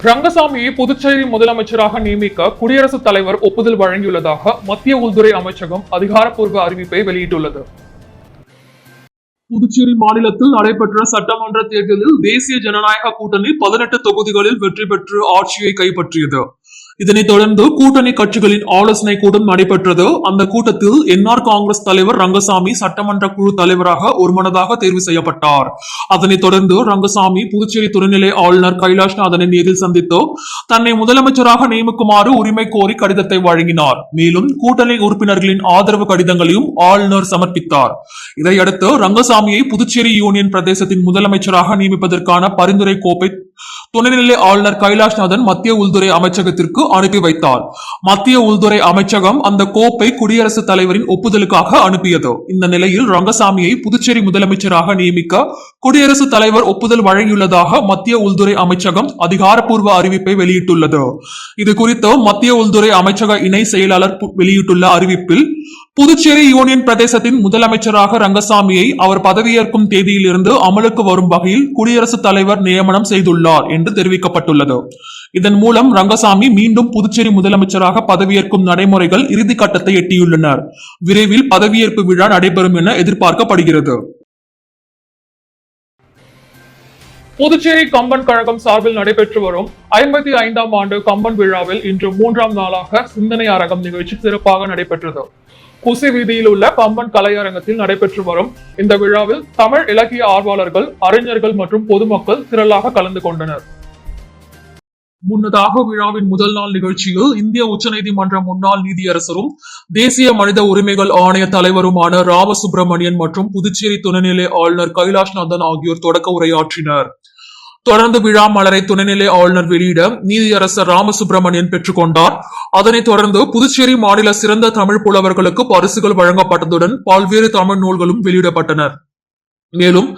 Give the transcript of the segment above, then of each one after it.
ரங்கசாமியை புதுச்சேரி முதலமைச்சராக நியமிக்க குடியரசுத் தலைவர் ஒப்புதல் வழங்கியுள்ளதாக மத்திய உள்துறை அமைச்சகம் அதிகாரப்பூர்வ அறிவிப்பை வெளியிட்டுள்ளது. புதுச்சேரி மாநிலத்தில் நடைபெற்ற சட்டமன்ற தேர்தலில் தேசிய ஜனநாயக கூட்டணி 18 தொகுதிகளில் வெற்றி பெற்று ஆட்சியை கைப்பற்றியது. இதனைத் தொடர்ந்து கூட்டணி கட்சிகளின் ஆலோசனை கூட்டம் நடைபெற்றது. அந்த கூட்டத்தில் என்ஆர் காங்கிரஸ் தலைவர் ரங்கசாமி சட்டமன்ற குழு தலைவராக ஒருமனதாக தேர்வு செய்யப்பட்டார். அதனைத் தொடர்ந்து ரங்கசாமி புதுச்சேரி துணைநிலை ஆளுநர் கைலாஷ்நாதனை நேரில் சந்தித்து தன்னை முதலமைச்சராக நியமிக்குமாறு உரிமை கோரி கடிதத்தை வழங்கினார். மேலும் கூட்டணி உறுப்பினர்களின் ஆதரவு கடிதங்களையும் ஆளுநர் சமர்ப்பித்தார். இதையடுத்து ரங்கசாமியை புதுச்சேரி யூனியன் பிரதேசத்தின் முதலமைச்சராக நியமிப்பதற்கான பரிந்துரை கோப்பை துணைநிலை ஆளுநர் கைலாஷ்நாதன் மத்திய உள்துறை அமைச்சகத்திற்கு அனுப்பி வைத்தார். மத்திய உள்துறை அமைச்சகம் அந்த கோப்பை குடியரசுத் தலைவரின் ஒப்புதலுக்காக அனுப்பியது. இந்த நிலையில் ரங்கசாமியை புதுச்சேரி முதலமைச்சராக நியமிக்க குடியரசுத் தலைவர் ஒப்புதல் வழங்கியுள்ளதாக மத்திய உள்துறை அமைச்சகம் அதிகாரப்பூர்வ அறிவிப்பை வெளியிட்டுள்ளது. இது குறித்து மத்திய உள்துறை அமைச்சக இணை செயலாளர் வெளியிட்டுள்ள அறிவிப்பில், புதுச்சேரி யூனியன் பிரதேசத்தின் முதலமைச்சராக ரங்கசாமியை அவர் பதவியேற்கும் தேதியிலிருந்து அமலுக்கு வரும் வகையில் குடியரசுத் தலைவர் நியமனம் செய்துள்ளார் என்று தெரிவிக்கப்பட்டுள்ளது. இதன் மூலம் ரங்கசாமி மீண்டும் புதுச்சேரி முதலமைச்சராக பதவியேற்கும் நடைமுறைகள் இறுதிக்கட்டத்தை எட்டியுள்ளனர். விரைவில் பதவியேற்பு விழா நடைபெறும் என எதிர்பார்க்கப்படுகிறது. புதுச்சேரி கம்பன் கழகம் சார்பில் நடைபெற்று வரும் 55ஆம் ஆண்டு கம்பன் விழாவில் இன்று 3ஆம் நாளாக சிந்தனை அரங்கம் நிகழ்ச்சி சிறப்பாக நடைபெற்றது. குசி வீதியில் உள்ள கம்பன் கலையரங்கத்தில் நடைபெற்று வரும் இந்த விழாவில் தமிழ் இலக்கிய ஆர்வலர்கள், அறிஞர்கள் மற்றும் பொதுமக்கள் திரளாக கலந்து கொண்டனர். முன்னதாக விழாவின் முதல் நாள் நிகழ்ச்சியில் இந்திய உச்சநீதிமன்ற முன்னாள் நீதியரசரும் தேசிய மனித உரிமைகள் ஆணைய தலைவருமான ராமசுப்பிரமணியன் மற்றும் புதுச்சேரி துணைநிலை ஆளுநர் கைலாஷ்நாதன் ஆகியோர் தொடக்க உரையாற்றினர். தொடர்ந்து விழா மலரை துணைநிலை ஆளுநர் வெளியிட நீதியரசர் ராமசுப்பிரமணியன் பெற்றுக் கொண்டார். அதனைத் தொடர்ந்து புதுச்சேரி மாநில சிறந்த தமிழ் புலவர்களுக்கு பரிசுகள் வழங்கப்பட்டதுடன் பல்வேறு தமிழ் நூல்களும் வெளியிடப்பட்டன. மேலும்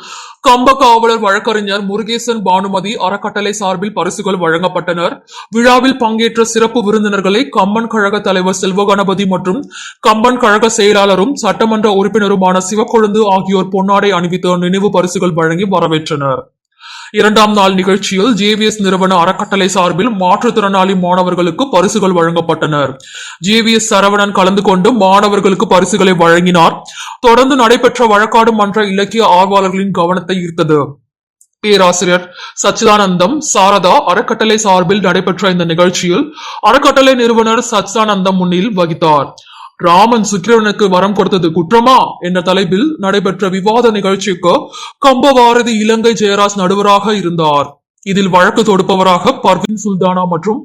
கம்ப காவலர் வழக்கறிஞர் முருகேசன் பானுமதி அறக்கட்டளை சார்பில் பரிசுகள் வழங்கப்பட்டனர். விழாவில் பங்கேற்ற சிறப்பு விருந்தினர்களை கம்பன் கழக தலைவர் செல்வகணபதி மற்றும் கம்பன் கழக செயலாளரும் சட்டமன்ற உறுப்பினருமான சிவக்கொழுந்து ஆகியோர் பொன்னாடை அணிவித்து நினைவு பரிசுகள் வழங்கி வரவேற்றனர். 2ஆம் நாள் நிகழ்ச்சியில் ஜேவிஎஸ் நிறுவன அறக்கட்டளை சார்பில் மாற்றுத்திறனாளி மாணவர்களுக்கு பரிசுகள் வழங்கப்பட்டனர். ஜேவிஎஸ் சரவணன் கலந்து கொண்டு மாணவர்களுக்கு பரிசுகளை வழங்கினார். தொடர்ந்து நடைபெற்ற வழக்காடு மன்ற இலக்கிய ஆர்வலர்களின் கவனத்தை ஈர்த்தது. பேராசிரியர் சச்சிதானந்தம் சாரதா அறக்கட்டளை சார்பில் நடைபெற்ற இந்த நிகழ்ச்சியில் அறக்கட்டளை நிறுவனர் சச்சிதானந்தம் முன்னில் வகித்தார். ராமன் சுக்கிரவனுக்கு வரம் கொடுத்தது குற்றமா என்ற தலைப்பில் நடைபெற்ற விவாத நிகழ்ச்சிக்கு கம்பபாரதி இலங்கை ஜெயராஜ் நடுவராக இருந்தார். இதில் வழக்கு தொடுப்பவராக பர்வீன் சுல்தானா மற்றும்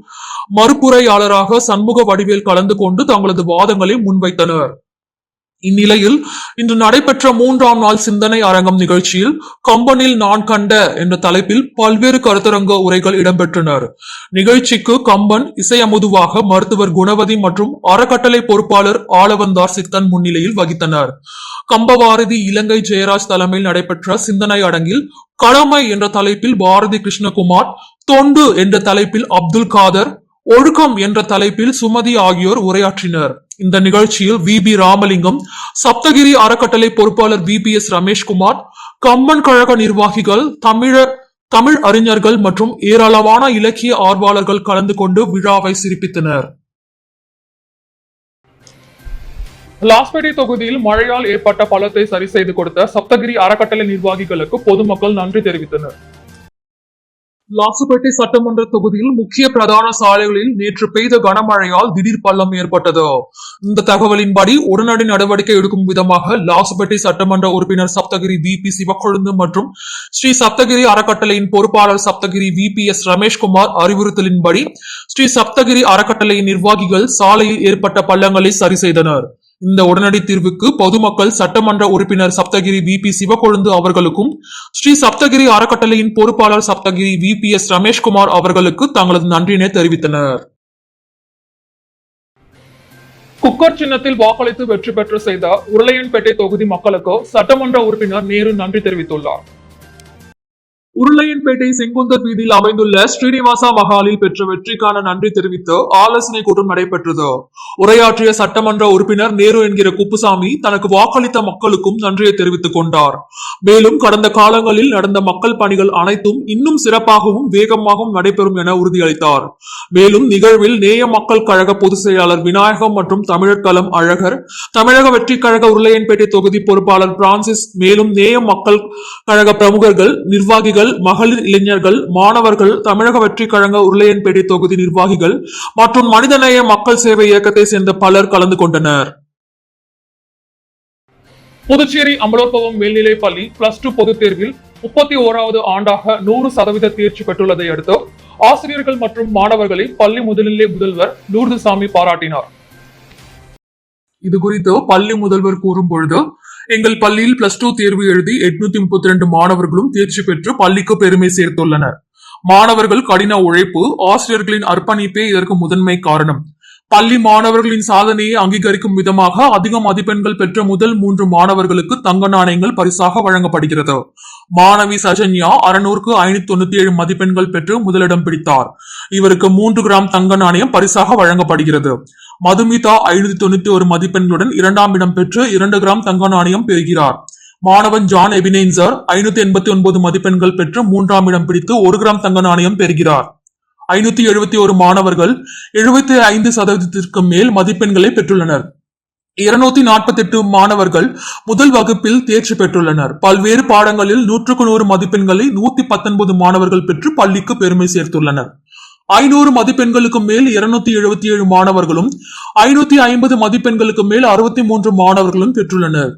மறுப்புரையாளராக சண்முக வடிவேல் கலந்து கொண்டு தங்களது வாதங்களை முன்வைத்தனர். இந்நிலையில் இன்று நடைபெற்ற 3ஆம் நாள் சிந்தனை அரங்கம் நிகழ்ச்சியில் கம்பனில் நான் கண்ட என்ற தலைப்பில் பல்வேறு கருத்தரங்க உரைகள் இடம்பெற்றனர். நிகழ்ச்சிக்கு கம்பன் இசையமுதுவாக மருத்துவர் குணவதி மற்றும் அறக்கட்டளை பொறுப்பாளர் ஆளவந்தார் சித்தன் முன்னிலையில் வகித்தனர். கம்பபாரதி இலங்கை ஜெயராஜ் தலைமையில் நடைபெற்ற சிந்தனை அரங்கில் கடமை என்ற தலைப்பில் பாரதி கிருஷ்ணகுமார், தொண்டு என்ற தலைப்பில் அப்துல் காதர், ஒழுக்கம் என்ற தலைப்பில் சுமதி ஆகியோர் உரையாற்றினர். இந்த நிகழ்ச்சியில் வி.பி. ராமலிங்கம், சப்தகிரி அறக்கட்டளை பொறுப்பாளர் வி.பி.எஸ். ரமேஷ்குமார், கம்பன் கழக நிர்வாகிகள், தமிழ் அறிஞர்கள் மற்றும் ஏராளமான இலக்கிய ஆர்வலர்கள் கலந்து கொண்டு விழாவை சிறப்பித்தனர். லாஸ்பேட்டை தொகுதியில் மழையால் ஏற்பட்ட பள்ளத்தை சரி செய்து கொடுத்த சப்தகிரி அறக்கட்டளை நிர்வாகிகளுக்கு பொதுமக்கள் நன்றி தெரிவித்தனர். லாசுப்பேட்டை சட்டமன்ற தொகுதியில் முக்கிய பிரதான சாலைகளில் நேற்று பெய்த கனமழையால் திடீர் பள்ளம் ஏற்பட்டது. இந்த தகவலின்படி உடனடி நடவடிக்கை எடுக்கும் விதமாக லாசுப்பேட்டை சட்டமன்ற உறுப்பினர் சப்தகிரி வி.பி. சிவக்கொழுந்து மற்றும் ஸ்ரீ சப்தகிரி அறக்கட்டளையின் பொறுப்பாளர் சப்தகிரி வி.பி.எஸ். ரமேஷ்குமார் அறிவுறுத்தலின்படி ஸ்ரீ சப்தகிரி அறக்கட்டளையின் நிர்வாகிகள் சாலையில் ஏற்பட்ட பள்ளங்களை சரி செய்தனர். இந்த உடனடி தீர்வுக்கு பொதுமக்கள் சட்டமன்ற உறுப்பினர் சப்தகிரி வி.பி. சிவக்கொழுந்து அவர்களுக்கும் ஸ்ரீ சப்தகிரி அறக்கட்டளையின் பொறுப்பாளர் சப்தகிரி வி.பி.எஸ். ரமேஷ்குமார் அவர்களுக்கு தங்களது நன்றியினை தெரிவித்தனர். குக்கர் சின்னத்தில் வாக்களித்து வெற்றி பெற்று செய்த உருளையன்பேட்டை தொகுதி மக்களுக்கு சட்டமன்ற உறுப்பினர் நேரு நன்றி தெரிவித்துள்ளார். உருளையன்பேட்டை செங்குந்தர் வீதியில் அமைந்துள்ள ஸ்ரீனிவாசா மகாலில் பெற்ற வெற்றிக்கான நன்றி தெரிவித்து ஆலோசனை கூட்டம் நடைபெற்றது. உரையாற்றிய சட்டமன்ற உறுப்பினர் நேரு என்கிற குப்புசாமி தனக்கு வாக்களித்த மக்களுக்கும் நன்றியை தெரிவித்துக் கொண்டார். மேலும் கடந்த காலங்களில் நடந்த மக்கள் பணிகள் அனைத்தும் இன்னும் சிறப்பாகவும் வேகமாகவும் நடைபெறும் என உறுதியளித்தார். மேலும் நிகழ்வில் நேய மக்கள் கழக பொதுச் செயலாளர் விநாயகம் மற்றும் தமிழர் களம் அழகர், தமிழக வெற்றி கழக உருளையன்பேட்டை தொகுதி பொறுப்பாளர் பிரான்சிஸ், மேலும் நேய மக்கள் கழக பிரமுகர்கள், நிர்வாகிகள், மகளிர், இளைஞர்கள், மாணவர்கள், தமிழக வெற்றி கழக உருளையன்பேட்டை தொகுதி நிர்வாகிகள் மற்றும் மனிதநேய மக்கள் சேவை இயக்கத்தை சேர்ந்த பலர் கலந்து கொண்டனர். புதுச்சேரி அமலோற்பவம் மேல்நிலைப் பள்ளி +2 பொதுத் தேர்வில் 31வது ஆண்டாக 100% தேர்ச்சி பெற்றுள்ளதை அடுத்து ஆசிரியர்கள் மற்றும் மாணவர்களை பள்ளி முதல்நிலை முதல்வர் லூர்துசாமி பாராட்டினார். இது குறித்து பள்ளி முதல்வர் கூறும் பொழுது, எங்கள் பள்ளியில் +2 தேர்வு எழுதி 832 மாணவர்களும் தேர்ச்சி பெற்று பள்ளிக்கு பெருமை சேர்த்துள்ளனர். மாணவர்கள் கடின உழைப்பு, ஆசிரியர்களின் அர்ப்பணிப்பே இதற்கு முதன்மை காரணம். பள்ளி மாணவர்களின் சாதனையை அங்கீகரிக்கும் விதமாக அதிக மதிப்பெண்கள் பெற்ற முதல் 3 மாணவர்களுக்கு தங்க நாணயங்கள் பரிசாக வழங்கப்படுகிறது. மாணவி சஜன்யா 600க்கு 597 மதிப்பெண்கள் பெற்று முதலிடம் பிடித்தார். இவருக்கு 3 கிராம் தங்க நாணயம் பரிசாக வழங்கப்படுகிறது. மதுமிதா 591 மதிப்பெண்களுடன் 2ஆம் இடம் பெற்று 2 கிராம் தங்க நாணயம் பெறுகிறார். மாணவன் ஜான் எபினேன்சர் 589 மதிப்பெண்கள் பெற்று 3ஆம் இடம் பிடித்து 1 கிராம் தங்க நாணயம் பெறுகிறார். 571 மாணவர்கள் 75% மேல் மதிப்பெண்களை பெற்றுள்ளனர். 248 மாணவர்கள் முதல் வகுப்பில் தேர்ச்சி பெற்றுள்ளனர். பல்வேறு பாடங்களில் 100க்கு 100 மதிப்பெண்களை 119 மாணவர்கள் பெற்று பள்ளிக்கு பெருமை சேர்த்துள்ளனர். 500 மதிப்பெண்களுக்கு மேல் 277 மாணவர்களும் 550 மதிப்பெண்களுக்கு மேல் 63 மாணவர்களும் பெற்றுள்ளனர்.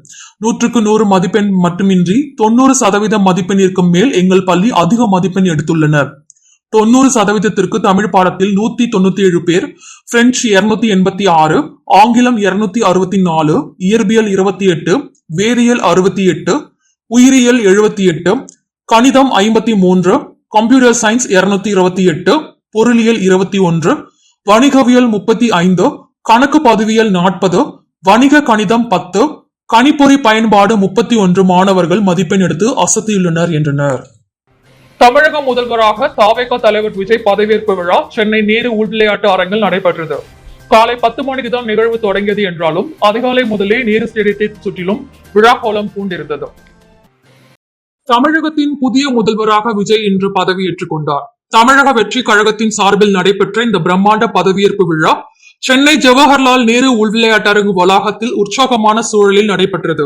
100க்கு 100 மதிப்பெண் மட்டுமின்றி 90% மதிப்பெண்ணிற்கு மேல் எங்கள் பள்ளி அதிக மதிப்பெண் எடுத்துள்ளனர். 90%ற்கு தமிழ் பாடத்தில் 197 பேர், பிரெஞ்சு 286, ஆங்கிலம் 264, இயற்பியல் 28, வேதியியல் 68, உயிரியல் 78, கணிதம் 53, கம்ப்யூட்டர் சயின்ஸ் 228, பொருளியல் 21, வணிகவியல் 35, கணக்கு பதிவியல் 40, வணிக கணிதம் 10, கணிப்பொறி பயன்பாடு 31 மாணவர்கள் மதிப்பெண் எடுத்து அசத்தியுள்ளனர் என்றனர். தமிழக முதல்வராக தாவேகா தலைவர் விஜய் பதவியேற்பு விழா சென்னை நேரு உள்விளையாட்டு அரங்கில் நடைபெற்றது. காலை 10 மணிக்கு தான் நிகழ்வு தொடங்கியது என்றாலும் அதிகாலை முதலே நேரு ஸ்டேடியத்தை சுற்றிலும் விழா கோலம் பூண்டிருந்தது. தமிழகத்தின் புதிய முதல்வராக விஜய் இன்று பதவியேற்றுக் கொண்டார். தமிழக வெற்றி கழகத்தின் சார்பில் நடைபெற்ற இந்த பிரம்மாண்ட பதவியேற்பு விழா சென்னை ஜவஹர்லால் நேரு உள்விளையாட்டரங்கு வளாகத்தில் உற்சாகமான சூழலில் நடைபெற்றது.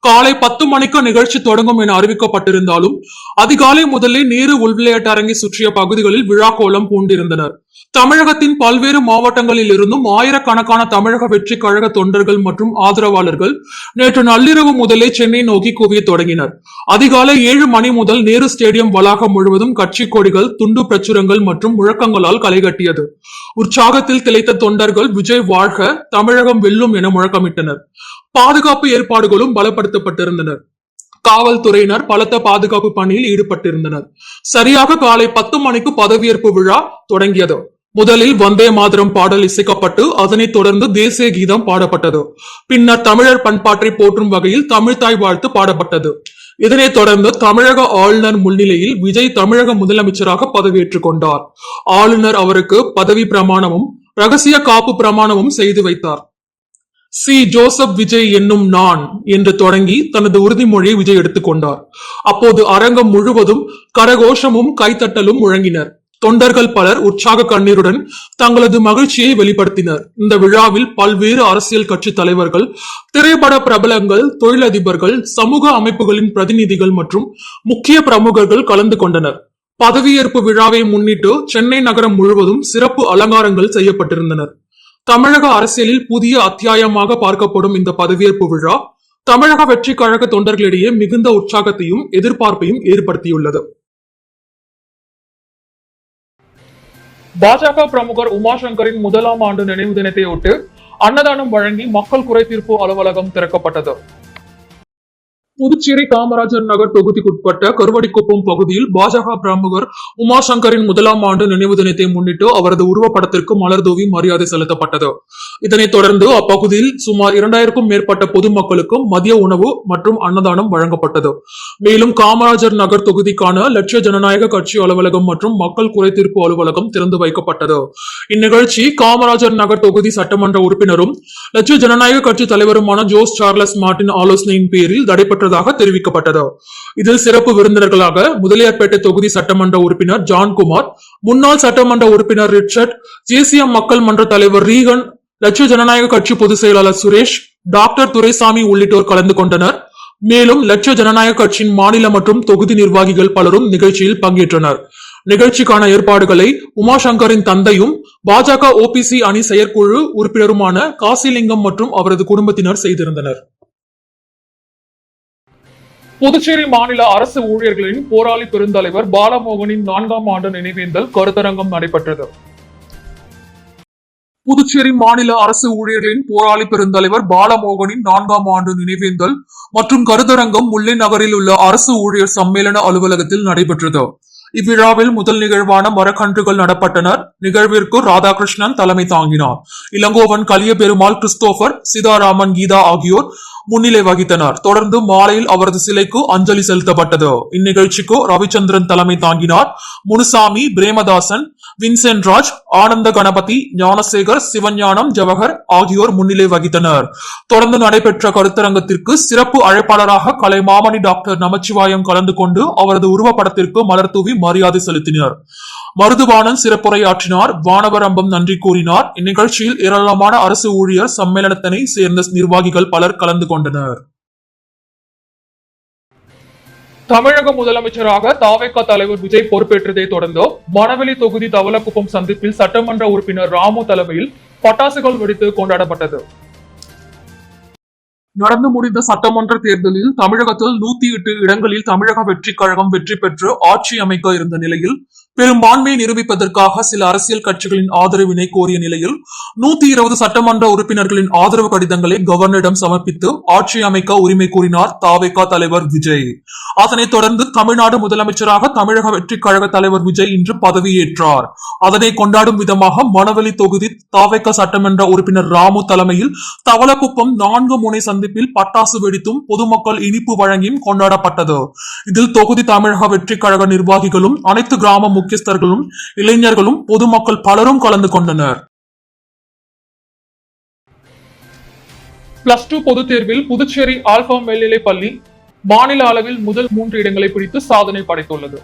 காலை 10 மணிக்கு நிகழ்ச்சி தொடங்கும் என அறிவிக்கப்பட்டிருந்தாலும் அதிகாலை முதலே நேரு உள்விளையாட்டரங்கை சுற்றிய பகுதிகளில் விழா கோலம் பூண்டிருந்தனர். தமிழகத்தின் பல்வேறு மாவட்டங்களில் இருந்தும் ஆயிரக்கணக்கான தமிழக வெற்றி கழக தொண்டர்கள் மற்றும் ஆதரவாளர்கள் நேற்று நள்ளிரவு முதலே சென்னை நோக்கி குவிய தொடங்கினர். அதிகாலை 7 மணி முதல் நேரு ஸ்டேடியம் வளாகம் முழுவதும் கட்சி கொடிகள், துண்டு பிரச்சுரங்கள் மற்றும் முழக்கங்களால் களைகட்டியது. உற்சாகத்தில் திளைத்த தொண்டர்கள் விஜய் வாழ்க, தமிழகம் வெல்லும் என முழக்கமிட்டனர். பாதுகாப்பு ஏற்பாடுகளும் பலப்படுத்தப்பட்டிருந்தனர். காவல்துறையினர் பலத்த பாதுகாப்பு பணியில் ஈடுபட்டிருந்தனர். சரியாக காலை 10 மணிக்கு பதவியேற்பு விழா தொடங்கியது. முதலில் வந்தே மாதரம் பாடல் இசைக்கப்பட்டு அதனைத் தொடர்ந்து தேசிய கீதம் பாடப்பட்டது. பின்னர் தமிழர் பண்பாட்டை போற்றும் வகையில் தமிழ்தாய் வாழ்த்து பாடப்பட்டது. இதனைத் தொடர்ந்து தமிழக ஆளுநர் முன்னிலையில் விஜய் தமிழக முதலமைச்சராக பதவியேற்றுக் கொண்டார். ஆளுநர் அவருக்கு பதவி பிரமாணமும் ரகசிய காப்பு பிரமாணமும் செய்து வைத்தார். சி ஜோசப் விஜய் என்னும் நான் என்று தொடங்கி தனது உறுதிமொழியை விஜய் எடுத்துக்கொண்டார். அப்போது அரங்கம் முழுவதும் கரகோஷமும் கைத்தட்டலும் முழங்கினர். தொண்டர்கள் பலர் உற்சாக கண்ணீருடன் தங்களது மகிழ்ச்சியை வெளிப்படுத்தினர். இந்த விழாவில் பல்வேறு அரசியல் கட்சி தலைவர்கள், திரைப்பட பிரபலங்கள், தொழிலதிபர்கள், சமூக அமைப்புகளின் பிரதிநிதிகள் மற்றும் முக்கிய பிரமுகர்கள் கலந்து கொண்டனர். பதவியேற்பு விழாவை முன்னிட்டு சென்னை நகரம் முழுவதும் சிறப்பு அலங்காரங்கள் செய்யப்பட்டிருந்தனர். தமிழக அரசியலில் புதிய அத்தியாயமாக பார்க்கப்படும் இந்த பதவியேற்பு விழா தமிழக வெற்றி கழக தொண்டர்களிடையே மிகுந்த உற்சாகத்தையும் எதிர்பார்ப்பையும் ஏற்படுத்தியுள்ளது. பாஜக பிரமுகர் உமாசங்கரின் 1ஆம் ஆண்டு நினைவு தினத்தை ஒட்டு அன்னதானம் வழங்கி மக்கள் குறை தீர்ப்பு அலுவலகம் திறக்கப்பட்டது. புதுச்சேரி காமராஜர் நகர் தொகுதிக்குட்பட்ட கருவடிக்குப்பம் பகுதியில் பாஜக பிரமுகர் உமாசங்கரின் முதலாம் ஆண்டு நினைவு தினத்தை முன்னிட்டு அவரது உருவப்படத்திற்கு மலர் தூவி மரியாதை செலுத்தப்பட்டது. இதனைத் தொடர்ந்து அப்பகுதியில் சுமார் 2000க்கும் மேற்பட்ட பொதுமக்களுக்கு மதிய உணவு மற்றும் அன்னதானம் வழங்கப்பட்டது. மேலும் காமராஜர் நகர் தொகுதிக்கான லட்சிய ஜனநாயக கட்சி அலுவலகம் மற்றும் மக்கள் குறைதீர்ப்பு அலுவலகம் திறந்து வைக்கப்பட்டது. இந்நிகழ்ச்சி காமராஜர் நகர் தொகுதி சட்டமன்ற உறுப்பினரும் லட்சிய ஜனநாயக கட்சி தலைவருமான ஜோஸ் சார்லஸ் மார்டின் ஆலோசனையின் பேரில் நடைபெற்றதாக தெரிவிக்கப்பட்டது. இதில் சிறப்பு விருந்தினர்களாக முதலியார்பேட்டை தொகுதி சட்டமன்ற உறுப்பினர் ஜான்குமார், முன்னாள் சட்டமன்ற உறுப்பினர் ரிச்சர்ட், ஜேசிஎம் மக்கள் மன்ற தலைவர் ரீகன், லட்சிய ஜனநாயக கட்சி பொதுச் செயலாளர் சுரேஷ், டாக்டர் துரைசாமி உள்ளிட்டோர் கலந்து கொண்டனர். மேலும் லட்சிய ஜனநாயக கட்சியின் மாநில மற்றும் தொகுதி நிர்வாகிகள் பலரும் நிகழ்ச்சியில் பங்கேற்றனர். நிகழ்ச்சிக்கான ஏற்பாடுகளை உமாசங்கரின் தந்தையும் பாஜக ஓபிசி அணி செயற்குழு உறுப்பினருமான காசிலிங்கம் மற்றும் அவரது குடும்பத்தினர் செய்திருந்தனர். புதுச்சேரி மாநில அரசு ஊழியர்களின் போராளி பெருந்தலைவர் பாலமோகனின் 4ஆம் ஆண்டு நினைவேந்தல் கருத்தரங்கம் நடைபெற்றது. புதுச்சேரி மாநில அரசு ஊழியர்களின் போராளி பெருந்தலைவர் பாலமோகனின் 4ஆம் ஆண்டு நினைவேந்தல் மற்றும் கருத்தரங்கம் முல்லை நகரில் உள்ள அரசு ஊழியர் சம்மேளன அலுவலகத்தில் நடைபெற்றது. இவ்விழாவில் முதல் நிகழ்வான மரக்கன்றுகள் நடப்பட்டனர். நிகழ்விற்கு ராதாகிருஷ்ணன் தலைமை தாங்கினார். இளங்கோவன், கலிய பெருமாள், கிறிஸ்தோபர், சீதாராமன், கீதா ஆகியோர் முன்னிலை வகித்தனர். தொடர்ந்து மாலையில் அவரது சிலைக்கு அஞ்சலி செலுத்தப்பட்டது. இந்நிகழ்ச்சிக்கு ரவிச்சந்திரன் தலைமை தாங்கினார். முனுசாமி, பிரேமதாசன், வின்சென்ட் ராஜ், ஆனந்த கணபதி, ஞானசேகர், சிவஞானம், ஜவஹர் ஆகியோர் முன்னிலை வகித்தனர். தொடர்ந்து நடைபெற்ற கருத்தரங்கத்திற்கு சிறப்பு அழைப்பாளராக கலைமாமணி டாக்டர் நமச்சிவாயம் கலந்து கொண்டு அவரது உருவப்படத்திற்கு மலர் தூவி மரியாதை செலுத்தினர். மருதுவாணன் சிறப்புரையாற்றினார். வானவரம்பம் நன்றி கூறினார். இந்நிகழ்ச்சியில் ஏராளமான அரசு ஊழியர் சம்மேளனத்தினை சேர்ந்த நிர்வாகிகள் பலர் கலந்து கொண்டனர். தமிழக முதலமைச்சராக தாவேகா தலைவர் விஜய் பொறுப்பேற்றதை தொடர்ந்து மணவெளி தொகுதி தவளக்குப்பம் சந்திப்பில் சட்டமன்ற உறுப்பினர் ராமு தலைமையில் பட்டாசுகள் வெடித்து கொண்டாடப்பட்டது. நடந்து முடிந்த சட்டமன்ற தேர்தலில் தமிழகத்தில் 108 இடங்களில் தமிழக வெற்றிக் கழகம் வெற்றி பெற்று ஆட்சி அமைக்க இருந்த நிலையில் பெரும்பான்மையை நிரூபிப்பதற்காக சில அரசியல் கட்சிகளின் ஆதரவினை கோரிய நிலையில் 120 சட்டமன்ற உறுப்பினர்களின் ஆதரவு கடிதங்களை கவர்னரிடம் சமர்ப்பித்து ஆட்சி அமைக்க உரிமை கோரினார் தாவேகா தலைவர் விஜய். அதனைத் தொடர்ந்து தமிழ்நாடு முதலமைச்சராக தமிழக வெற்றிக் கழக தலைவர் விஜய் இன்று பதவியேற்றார். அதனை கொண்டாடும் விதமாக மணவெளி தொகுதி தாவேகா சட்டமன்ற உறுப்பினர் ராமு தலைமையில் தவளக்குப்பம் 4 முனை சந்திப்பில் பட்டாசு வெடித்தும் பொதுமக்கள் இனிப்பு வழங்கியும் கொண்டாடப்பட்டது. இதில் தொகுதி தமிழக வெற்றிக் கழக நிர்வாகிகளும் அனைத்து கிராம முக்கியஸ்தர்களும் இளைஞர்களும் பொதுமக்கள் பலரும் கலந்து கொண்டனர். +2 பொதுத் தேர்வில் புதுச்சேரி ஆல்பா மேல்நிலைப் பள்ளி மாநில அளவில் முதல் 3 இடங்களை பிடித்து சாதனை படைத்துள்ளது.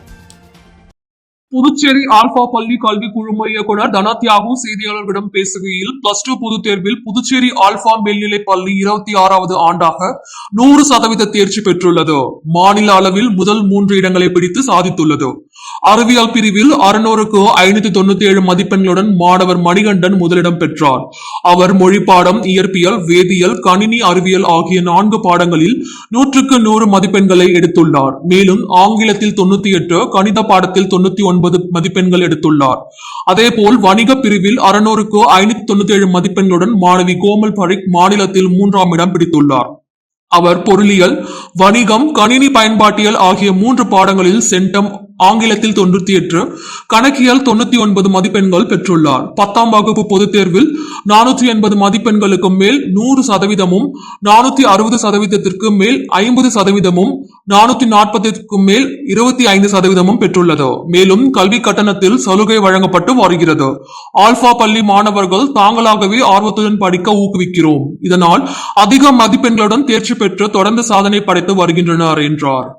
புதுச்சேரி ஆல்பா பள்ளி கல்வி குழும இயக்குனர் தனத்யாகு செய்தியாளர்களிடம் பேசுகையில் +2 பொதுத் தேர்வில் புதுச்சேரி ஆல்பா மேல்நிலைப் பள்ளி 26வது ஆண்டாக 100% தேர்ச்சி பெற்றுள்ளது. மாநில அளவில் முதல் 3 இடங்களை பிடித்து சாதித்துள்ளது. அறிவியல் பிரிவில் 600க்கு 597 மதிப்பெண்களுடன் மாணவர் மணிகண்டன் முதலிடம் பெற்றார். அவர் மொழிப்பாடம், இயற்பியல், வேதியியல், கணினி அறிவியல் ஆகிய 4 பாடங்களில் 100க்கு 100 மதிப்பெண்களை எடுத்துள்ளார். மேலும் ஆங்கிலத்தில் 98, கணித பாடத்தில் 99 மதிப்பெண்கள் எடுத்துள்ளார். அதேபோல் வணிக பிரிவில் 600க்கு 597 மதிப்பெண்களுடன் மாணவி கோமல் பரிக் மாநிலத்தில் 3ஆம் இடம் பிடித்துள்ளார். அவர் பொருளியல், வணிகம், கணினி பயன்பாட்டியல் ஆகிய 3 பாடங்களில் சென்டம், ஆங்கிலத்தில் 98, கணக்கியல் 99 மதிப்பெண்கள் பெற்றுள்ளார். 10ஆம் வகுப்பு பொதுத் தேர்வில் 480 மதிப்பெண்களுக்கு மேல் 100%, 460%க்கு மேல் 50%, 440க்கு மேல் 25% பெற்றுள்ளது. மேலும் கல்வி கட்டணத்தில் சலுகை வழங்கப்பட்டு வருகிறது. ஆல்பா பள்ளி மாணவர்கள் தாங்களாகவே ஆர்வத்துடன் படிக்க ஊக்குவிக்கிறோம். இதனால் அதிக மதிப்பெண்களுடன் தேர்ச்சி பெற்று தொடர்ந்து சாதனை படைத்து வருகின்றனர் என்றார்.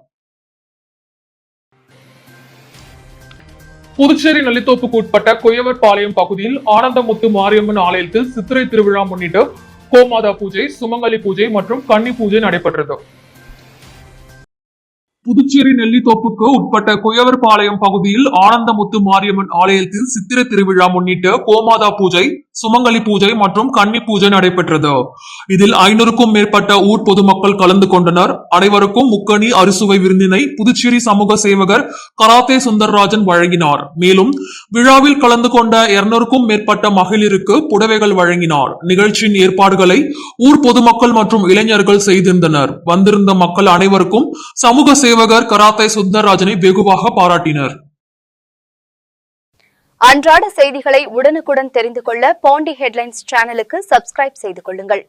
புதுச்சேரி நெல்லித்தோப்புக்கு உட்பட்ட குயவர்பாளையம் பகுதியில் ஆனந்தமுத்து மாரியம்மன் ஆலயத்தில் சித்திரை திருவிழா முன்னிட்டு கோமாதா பூஜை, சுமங்கலி பூஜை மற்றும் கன்னி பூஜை நடைபெற்றது. புதுச்சேரி நெல்லித்தோப்புக்கு உட்பட்ட குயவர்பாளையம் பகுதியில் ஆனந்தமுத்து மாரியம்மன் ஆலயத்தில் சித்திரை திருவிழா முன்னிட்டு கோமாதா பூஜை, சுமங்கலி பூஜை மற்றும் கன்னி பூஜை நடைபெற்றது. இதில் 500க்கும் மேற்பட்ட ஊர் பொதுமக்கள் கலந்து கொண்டனர். அனைவருக்கும் முக்கணி அறுசுவை விருந்தினை புதுச்சேரி சமூக சேவகர் கராத்தே சுந்தர்ராஜன் வழங்கினார். மேலும் விழாவில் கலந்து கொண்ட 200க்கும் மேற்பட்ட மகளிருக்கு புடவைகள் வழங்கினார். நிகழ்ச்சியின் ஏற்பாடுகளை ஊர் பொதுமக்கள் மற்றும் இளைஞர்கள் செய்திருந்தனர். வந்திருந்த மக்கள் அனைவருக்கும் சமூக சேவகர் கராத்தே சுந்தர்ராஜனை வெகுவாக பாராட்டினர். அன்றாட செய்திகளை உடனுக்குடன் தெரிந்து கொள்ள பாண்டி ஹெட்லைன்ஸ் சேனலுக்கு சப்ஸ்கிரைப் செய்து கொள்ளுங்கள்.